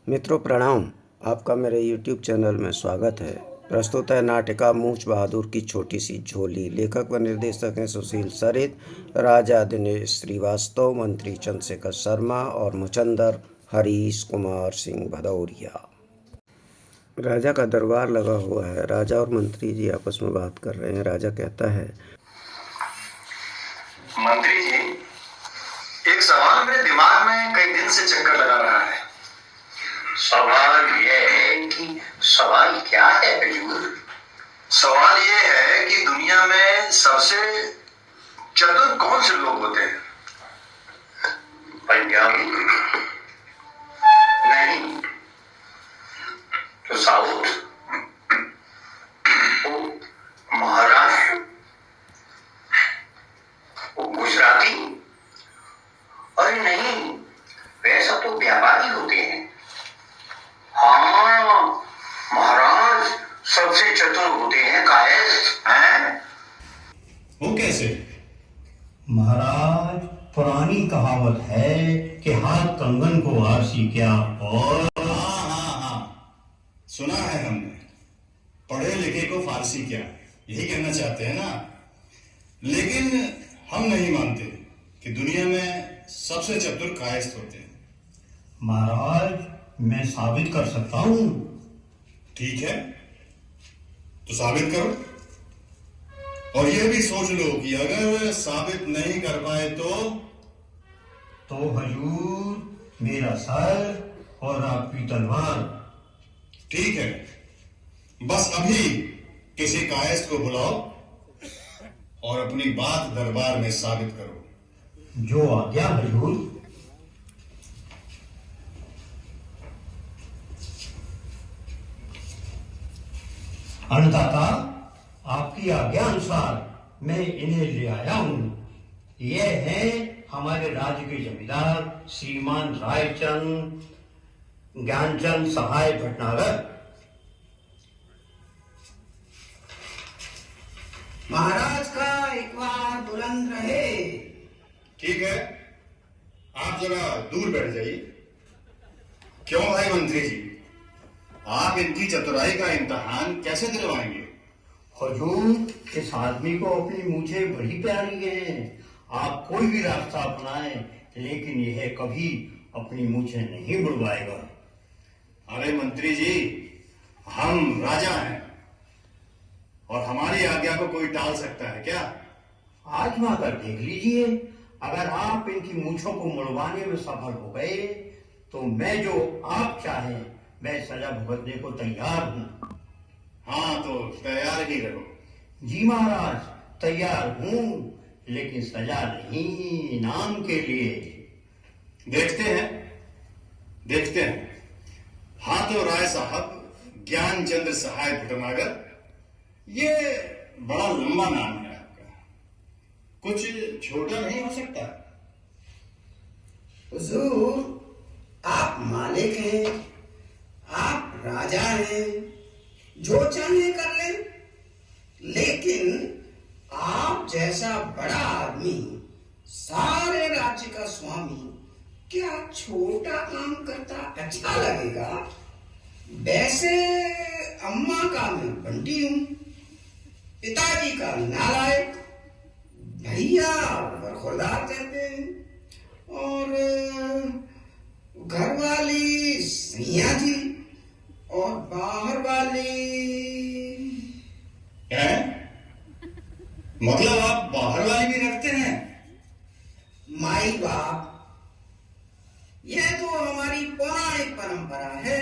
मित्रों प्रणाम। आपका मेरे यूट्यूब चैनल में स्वागत है। प्रस्तुत है नाटिका मूछ बहादुर की छोटी सी झोली। लेखक व निर्देशक हैं सुशील सरित, राजा दिनेश श्रीवास्तव, मंत्री चंद्रशेखर शर्मा और मुचंदर हरीश कुमार सिंह भदौरिया। राजा का दरबार लगा हुआ है। राजा और मंत्री जी आपस में बात कर रहे हैं। राजा कहता है, मंत्री जी, एक सवाल मेरे दिमाग में कई दिन से चक्कर लगा रहा है। सवाल यह है कि सवाल क्या है हुजूर? सवाल यह है कि दुनिया में सबसे चतुर कौन से लोग होते हैं? पंजाबी नहीं तो साउथ, महाराष्ट्र, गुजराती। अरे नहीं, वैसा तो व्यापारी होते हैं। हाँ महाराज, सबसे चतुर होते हैं कायस्थ हैं। वो कैसे? महाराज, पुरानी कहावत है कि हाथ कंगन को आरसी क्या। और हाँ, सुना है हमने। पढ़े लिखे को फारसी क्या, यही कहना चाहते हैं ना। लेकिन हम नहीं मानते कि दुनिया में सबसे चतुर कायस्थ होते हैं। महाराज, मैं साबित कर सकता हूँ। ठीक है, तो साबित करो। और यह भी सोच लो कि अगर साबित नहीं कर पाए तो हजूर, मेरा सर और आपकी तलवार। ठीक है, बस अभी किसी कायस्थ को बुलाओ और अपनी बात दरबार में साबित करो। जो आज्ञा हजूर। अन्नदाता, आपकी आज्ञा अनुसार मैं इन्हें ले आया हूँ। ये हैं हमारे राज्य के जमींदार श्रीमान रायचंद ज्ञानचंद सहाय भटनागर। महाराज का एक बार बुलंद रहे। ठीक है, आप जरा दूर बैठ जाइए। क्यों भाई मंत्री जी, आप इनकी चतुराई का इम्तिहान कैसे दिलवाएंगे? हुजूर, इस आदमी को अपनी मूछें बड़ी प्यारी हैं। आप कोई भी रास्ता अपनाएं, लेकिन यह कभी अपनी मूछें नहीं बुलवाएगा। अरे मंत्री जी, हम राजा हैं और हमारी आज्ञा को कोई टाल सकता है क्या? आजमा कर देख लीजिए। अगर आप इनकी मूछों को मुड़वाने में सफल हो गए तो मैं जो आप चाहें मैं सजा भुगतने को तैयार हूँ। हाँ, तो तैयार ही रहो। जी महाराज, तैयार हूँ, लेकिन सजा नहीं, इनाम के लिए। देखते हैं। हाँ तो राय साहब, ज्ञानचंद्र सहाय भटनागर, ये बड़ा लंबा नाम है आपका, कुछ छोटा नहीं हो सकता? हुजूर, आप मालिक हैं, आप राजा हैं, जो चाहे कर ले। लेकिन आप जैसा बड़ा आदमी, सारे राज्य का स्वामी, क्या छोटा काम करता अच्छा लगेगा? वैसे अम्मा का मैं बंटी हूं, पिताजी का नालायक, भैया बरखुरदार कहते हैं, और घरवाली सैया जी, और बाहर वाली है? मतलब आप बाहर वाली भी रखते हैं? माई बाप। यह तो हमारी पौराणिक परंपरा है।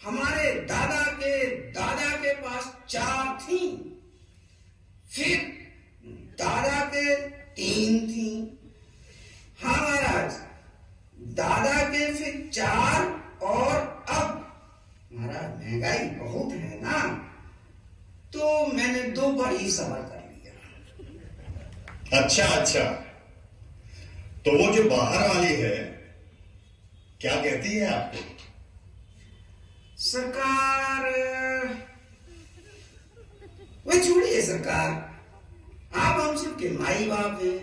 हमारे दादा के पास 4 थी, फिर दादा के 3 थी। हाँ महाराज, दादा के फिर 4, और अब महाराज महंगाई बहुत है ना, तो मैंने 2 पर ही सवाल कर लिया। अच्छा, तो वो जो बाहर वाली है क्या कहती है आपको? सरकार, वह छोड़िए सरकार। आप हम सबके माई बाप हैं,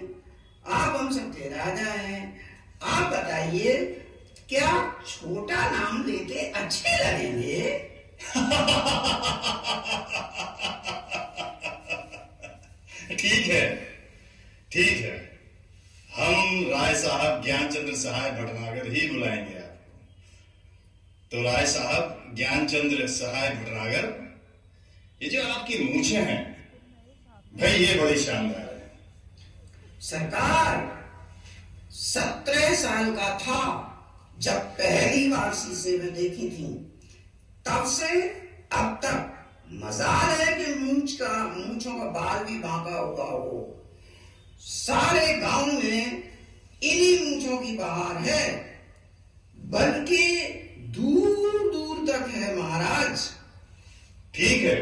आप हम सबके राजा हैं। आप बताइए क्या छोटा नाम लेके अच्छे लगेंगे? ठीक है, ठीक है। हम राय साहब ज्ञानचंद्र सहाय भटनागर ही बुलाएंगे आपको। तो राय साहब ज्ञानचंद्र सहाय भटनागर, ये जो आपकी मूछें हैं भाई, ये बड़ी शानदार है। सरकार, 17 साल का था जब पहली बार शीशे में देखी थी। तब से अब तक मजाल है कि मूंछों का बाल भी बांका हुआ हो। सारे गांव में इन्हीं मूंछों की बहार है, बल्कि दूर दूर तक है महाराज। ठीक है,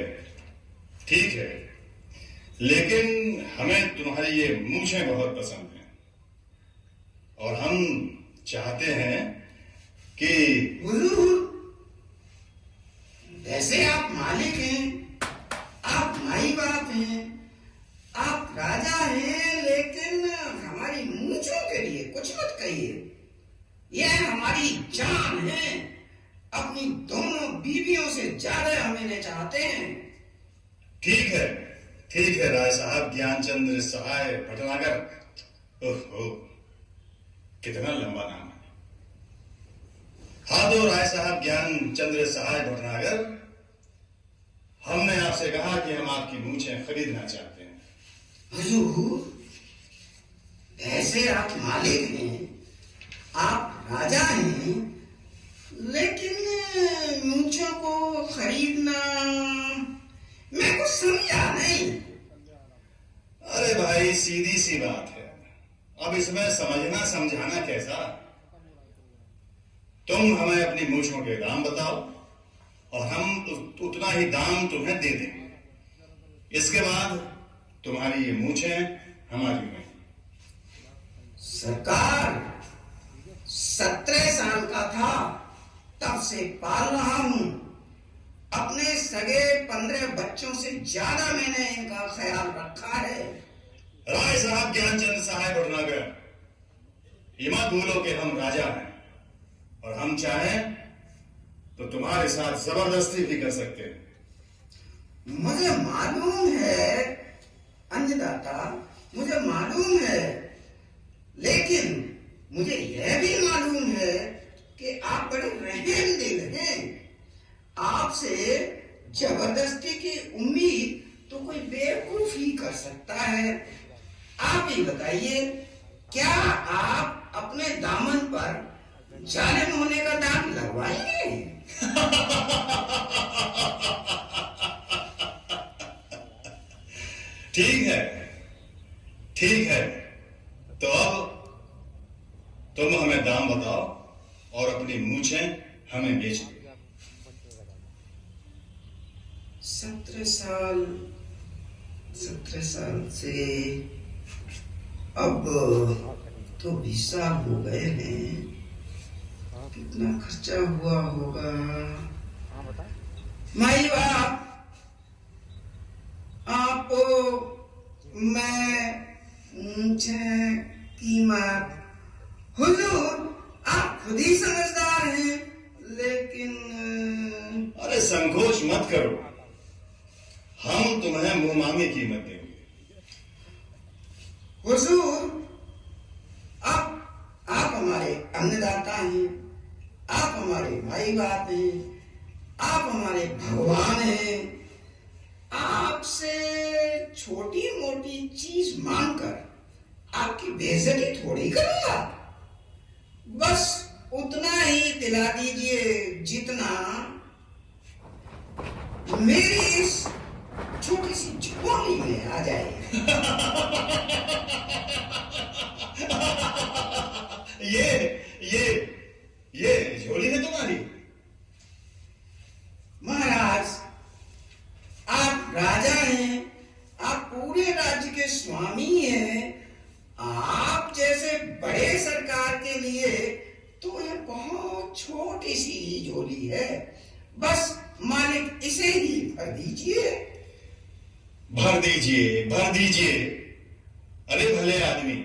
ठीक है, लेकिन हमें तुम्हारी ये मूछें बहुत पसंद हैं और हम चाहते हैं कि हुजूर, वैसे आप मालिक हैं, आप माई बाप हैं, आप राजा हैं, लेकिन हमारी मूंछों के लिए कुछ मत कहिए। यह हमारी जान है। अपनी दोनों बीवियों से ज्यादा हम इन्हें चाहते हैं। ठीक है, ठीक है राय साहब ज्ञानचंद्र सहाय भटनागर। ओहो, कितना लंबा नाम है। हाँ तो राय साहब ज्ञानचंद्र सहाय भटनागर, हमने आपसे कहा कि हम आपकी मूछें खरीदना चाहते हैं। हुजूर, ऐसे आप मालिक हैं, आप राजा हैं, लेकिन मूंछों को खरीदना मैं कुछ समझा नहीं। अरे भाई, सीधी सी बात है, अब इसमें समझना समझाना कैसा। तुम हमें अपनी मूछों के दाम बताओ और हम उतना ही दाम तुम्हें दे देंगे। इसके बाद तुम्हारी ये मूछें हमारी नहीं। सरकार, 17 साल का था तब से पाल रहा हूं। अपने सगे 15 बच्चों से ज्यादा मैंने इनका ख्याल रखा है। राय साहब ज्ञानचंद्र सहाय भटनागर, ये मत भूलो कि हम राजा हैं और हम चाहें तो तुम्हारे साथ जबरदस्ती भी कर सकते हैं। मुझे मालूम है अन्नदाता, मुझे मालूम है, लेकिन मुझे यह भी मालूम है कि आप बड़े रहमदिल हैं। आपसे जबरदस्ती की उम्मीद तो कोई बेवकूफ ही कर सकता है। आप ही बताइए, क्या आप अपने दामन पर जालिम होने का दाग लगवाएंगे? ठीक है, ठीक है, तो अब तुम हमें दाम बताओ और अपनी मूछें हमें बेच दो। 17 साल से अब तो 20 साल हो गए हैं। कितना खर्चा हुआ होगा? माई बाप, आप मैं मुझे कीमत। हुजूर, आप खुद ही समझदार हैं, लेकिन अरे संकोच मत करो, हम तुम्हें मुंह मांगी कीमत देंगे। हुजूर, आप हमारे अन्नदाता हैं, आप हमारे भाई बाप हैं, आप हमारे भगवान हैं। आपसे छोटी मोटी चीज मांगकर आपकी बेइज्जती थोड़ी करूंगा। बस उतना ही दिला दीजिए जितना मेरी इस छोटी सी झोली में आ जाए। ये झोली है तुम्हारी? महाराज, आप राजा हैं, आप पूरे राज्य के स्वामी हैं। आप जैसे बड़े सरकार के लिए तो यह बहुत छोटी सी झोली है। बस मालिक इसे ही भर दीजिए। भर दीजिए, भर दीजिए। अरे भले आदमी,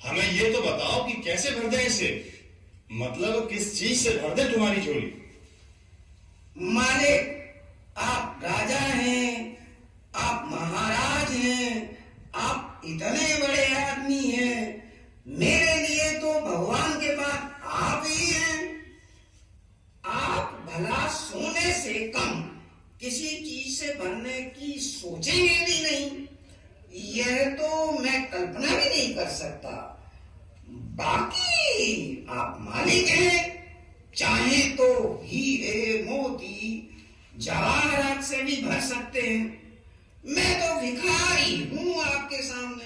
हमें ये तो बताओ कि कैसे भर दें इसे। मतलब किस चीज से भर दे तुम्हारी झोली? मालिक, आप राजा हैं, आप महाराज हैं, आप इतने बड़े आदमी हैं, मेरे लिए तो भगवान के पास आप ही हैं। आप भला सोने से कम किसी चीज से भरने की सोचेंगे भी नहीं, यह तो मैं कल्पना भी नहीं कर सकता। बाकी आप मालिक हैं, चाहे तो हीरे मोती जवाहरात से भी भर सकते हैं। मैं तो भिखारी हूं आपके सामने,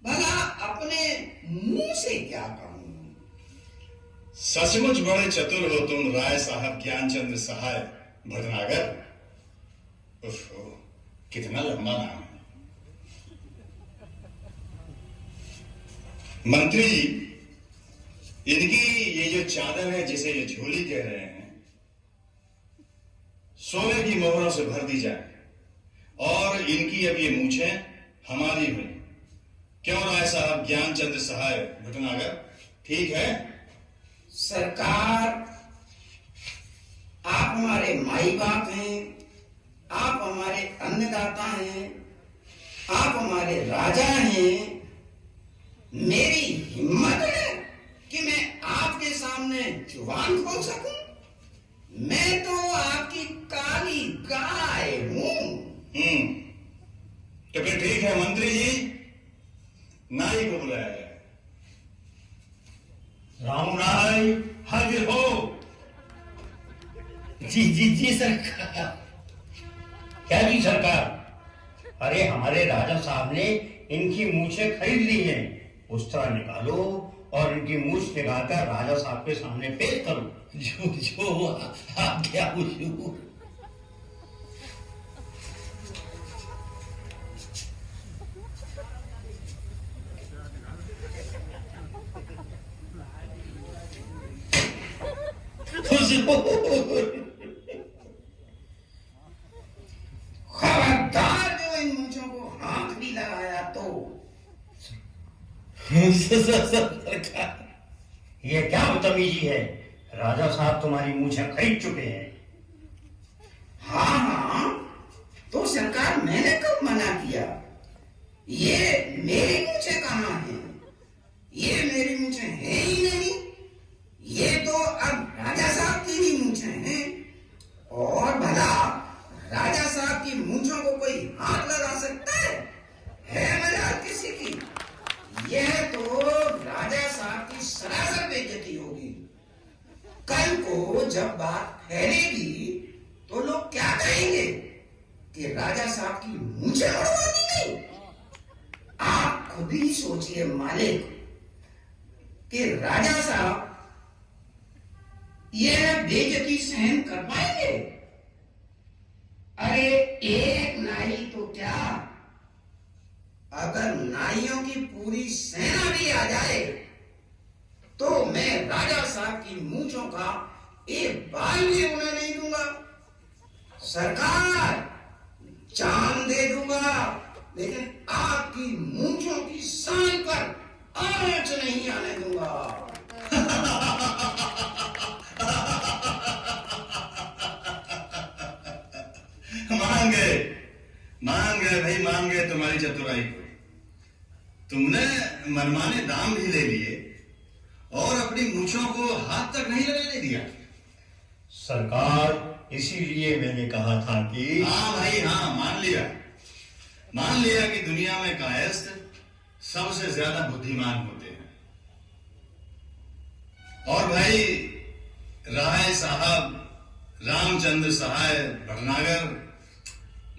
भला अपने मुंह से क्या कहूं। सचमुच बड़े चतुर हो तुम राय साहब ज्ञानचंद्र सहाय भटनागर। उफ, कितना लंबा नाम है। मंत्री जी, इनकी ये जो चादर है जिसे ये झोली कह रहे हैं, सोने की मोहरों से भर दी जाए और इनकी अब ये मूछें हमारी हुई। क्यों राय साहब ज्ञानचंद्र सहाय भटनागर, ठीक है? सरकार, आप हमारे माई बाप हैं, आप हमारे अन्नदाता हैं, आप हमारे राजा हैं। मेरी हिम्मत है कि मैं आपके सामने जुबान खोल सकूं? मैं तो आपकी काली गाय हूं। तो फिर ठीक है मंत्री जी, नाई को बुलाया जाए। राम राय हाजिर हो। जी जी जी सरकार। क्या जी सरकार? अरे हमारे राजा साहब ने इनकी मूछें खरीद ली हैं, उस तरह निकालो और इनकी मूछ निकालकर राजा साहब के सामने पेश करो। जो जो आप क्या हुजूर। खबरदार जो इन मूंछों को हाथ भी लगाया तो। सरकार, ये क्या बदतमीजी है? राजा साहब तुम्हारी मूछें खरीद चुके हैं। हाँ हाँ, तो सरकार मैंने कब मना किया? ये मेरी मूछें कहाँ हैं? ये मेरी मूछें हैं ही नहीं। ये तो अब राजा साहब की भी मूछें हैं। और भला राजा साहब की मूछों को कोई हाथ लगा सकता है? मजाल किसी की? यह तो राजा साहब की सरासर बेइज्जती होगी। कल को जब बात फैलेगी तो लोग क्या कहेंगे कि राजा साहब की मूछें उड़वा दी गई। आप खुद ही सोचिए मालिक कि राजा साहब यह बेइज्जती सहन कर पाएंगे? अरे एक नाई तो क्या, अगर नाइयों की पूरी सेना भी आ जाए तो मैं राजा साहब की मूंछों का एक बाल भी उन्हें नहीं दूंगा। सरकार, जान दे दूंगा, लेकिन आपकी मूंछों की शान पर आंच नहीं आने दूंगा। मान गए भाई, मान गए तुम्हारी चतुराई को। तुमने मनमाने दाम भी ले लिए और अपनी मूंछों को हाथ तक नहीं लगाने दिया। सरकार, इसीलिए मैंने कहा था कि हाँ भाई हाँ, मान लिया कि दुनिया में कायस्थ सबसे ज्यादा बुद्धिमान होते हैं। और भाई राय साहब रामचंद्र सहाय भटनागर,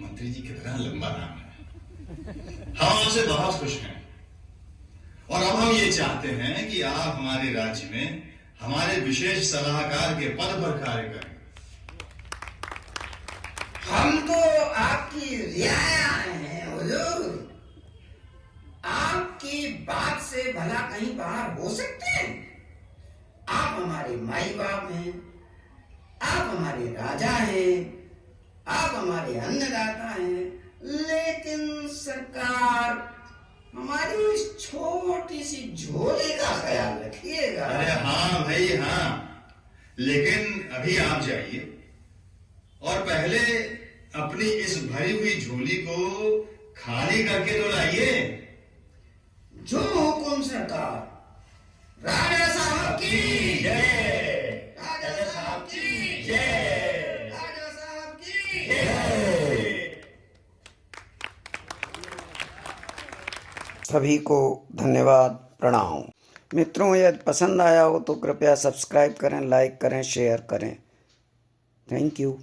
मंत्री जी कितना लंबा नाम है। हम आपसे बहुत खुश हैं और अब हम ये चाहते हैं कि आप हमारे राज्य में हमारे विशेष सलाहकार के पद पर कार्य करें। हम तो आपकी रियाया हैं हुजूर। आपकी बात से भला कहीं बाहर हो सकते हैं? आप हमारे माई बाप हैं, आप हमारे राजा हैं, आप हमारे अन्नदाता हैं, लेकिन सरकार हमारी इस छोटी सी झोली का ख्याल रखिएगा। अरे हाँ भाई हाँ, लेकिन अभी आप जाइए और पहले अपनी इस भरी हुई झोली को खाली करके तो लाइए। जो हुकुम सरकार। राजा साहब की जय। राजा साहब की जय। राजा साहब की जय। सभी को धन्यवाद, प्रणाम। मित्रों, यदि पसंद आया हो तो कृपया सब्सक्राइब करें, लाइक करें, शेयर करें। Thank you.